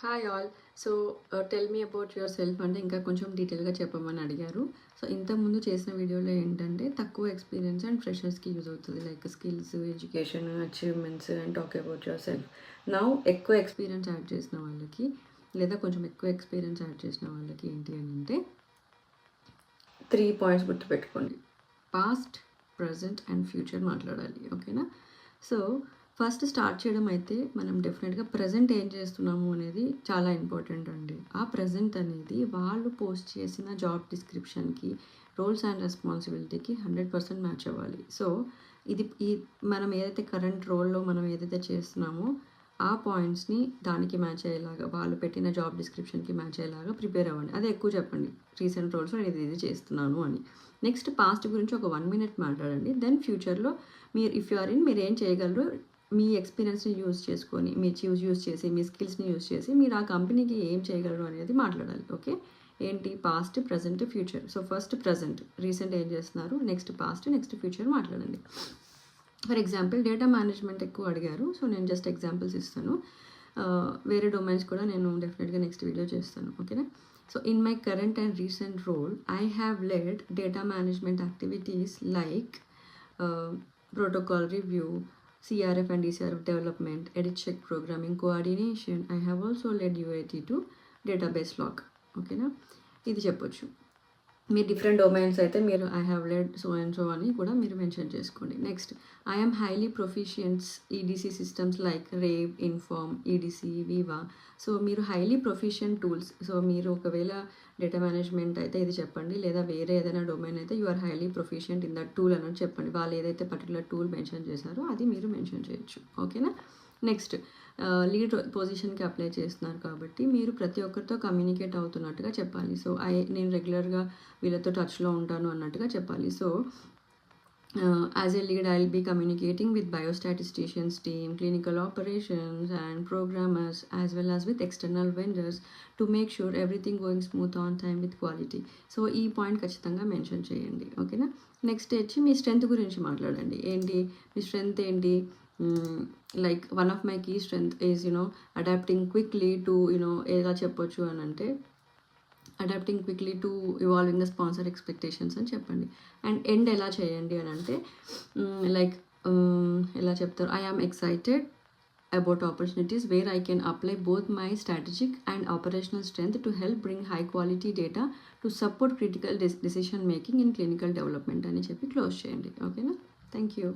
Hi all. So tell me about your self అంటే ఇంకా కొంచెం డీటెయిల్గా చెప్పమని అడిగారు. సో ఇంతకుముందు చేసిన వీడియోలో ఏంటంటే తక్కువ ఎక్స్పీరియన్స్ అండ్ ఫ్రెషర్స్కి యూజ్ అవుతుంది, like skills, education, achievements and talk about your self. Now ఎక్కువ ఎక్స్పీరియన్స్ యాడ్ చేసిన వాళ్ళకి లేదా కొంచెం ఎక్కువ ఎక్స్పీరియన్స్ యాడ్ చేసిన వాళ్ళకి ఏంటి అని అంటే 3 పాయింట్స్ గుర్తుపెట్టుకోండి. పాస్ట్, ప్రజెంట్ అండ్ ఫ్యూచర్ మాట్లాడాలి, ఓకేనా? సో ఫస్ట్ స్టార్ట్ చేయడం అయితే మనం డెఫినెట్గా ప్రజెంట్ ఏం చేస్తున్నాము అనేది చాలా ఇంపార్టెంట్ అండి. ఆ ప్రజెంట్ అనేది వాళ్ళు పోస్ట్ చేసిన జాబ్ డిస్క్రిప్షన్కి, రోల్స్ అండ్ రెస్పాన్సిబిలిటీకి 100% మ్యాచ్ అవ్వాలి. సో మనం ఏదైతే కరెంట్ రోల్లో మనం ఏదైతే చేస్తున్నామో ఆ పాయింట్స్ని దానికి మ్యాచ్ అయ్యేలాగా, వాళ్ళు పెట్టిన జాబ్ డిస్క్రిప్షన్కి మ్యాచ్ అయ్యేలాగా ప్రిపేర్ అవ్వండి. అదే ఎక్కువ చెప్పండి, రీసెంట్ రోల్స్లో నేను ఇది చేస్తున్నాను అని. నెక్స్ట్ పాస్ట్ గురించి ఒక 1 minute మాట్లాడండి. దెన్ ఫ్యూచర్లో మీరు ఇఫ్ యు ఆర్ ఇన్ మీరు ఏం చేయగలరు, మీ ఎక్స్పీరియన్స్ని యూజ్ చేసుకొని, మీ యూజ్ చేసి, మీ స్కిల్స్ని యూజ్ చేసి మీరు ఆ కంపెనీకి ఏం చేయగలరు అనేది మాట్లాడాలి. ఓకే, ఏంటి past, present, future. So first present, recent ఏం చేస్తున్నారు, నెక్స్ట్ పాస్ట్, నెక్స్ట్ ఫ్యూచర్ మాట్లాడండి. ఫర్ ఎగ్జాంపుల్ డేటా మేనేజ్మెంట్ ఎక్కువ అడిగారు, సో నేను జస్ట్ ఎగ్జాంపుల్స్ ఇస్తాను. వేరే డొమైన్స్ కూడా నేను డెఫినెట్గా నెక్స్ట్ వీడియో చేస్తాను, ఓకేనా? So in my current and recent role I have led data management activities like protocol review, CRF and DCRF development, edit check programming, coordination. I have also led UAT to database log. ఓకేనా, ఇది చెప్పొచ్చు. మీ different domains అయితే మీరు I have led so and so అని కూడా మీరు mention చేసుకోండి. Next, I'm highly proficients EDC systems like Rave, Inform, EDC, Viva. So మీరు హైలీ ప్రొఫిషియెంట్ టూల్స్. సో మీరు ఒకవేళ డేటా మేనేజ్మెంట్ అయితే ఇది చెప్పండి, లేదా వేరే ఏదైనా డొమైన్ అయితే you are highly proficient in that tool అని చెప్పండి. వాళ్ళు ఏదైతే పర్టికులర్ టూల్ మెన్షన్ చేశారో అది మీరు మెన్షన్ చేయొచ్చు, ఓకేనా? నెక్స్ట్, లీడ్ పొజిషన్కి అప్లై చేస్తున్నారు కాబట్టి మీరు ప్రతి ఒక్కరితో కమ్యూనికేట్ అవుతున్నట్టుగా చెప్పాలి. సో నేను రెగ్యులర్గా వీళ్ళతో టచ్లో ఉంటాను అన్నట్టుగా చెప్పాలి. So as a lead I will be communicating with biostatisticians team, clinical operations and programmers as well as with external vendors to make sure everything going smooth on time with quality. So ఈ point ఖచ్చితంగా mention చేయండి, ఓకేనా? Next వచ్చి మీ strength గురించి మాట్లాడండి. ఏంటి మీ స్ట్రెంత్ ఏంటి? Like one of my key strength is adapting quickly to ఎలా చెప్పొచ్చు అని అంటే adapting quickly to evolving the sponsor expectations అని చెప్పండి. అండ్ ఎండ్ ఎలా చేయండి అని అంటే లైక్ ఎలా చెప్తారు, I am excited about opportunities where I can apply both my strategic and operational strength to help bring high quality data to support critical decision making in clinical development అని చెప్పి close చేయండి, ఓకేనా? Thank you.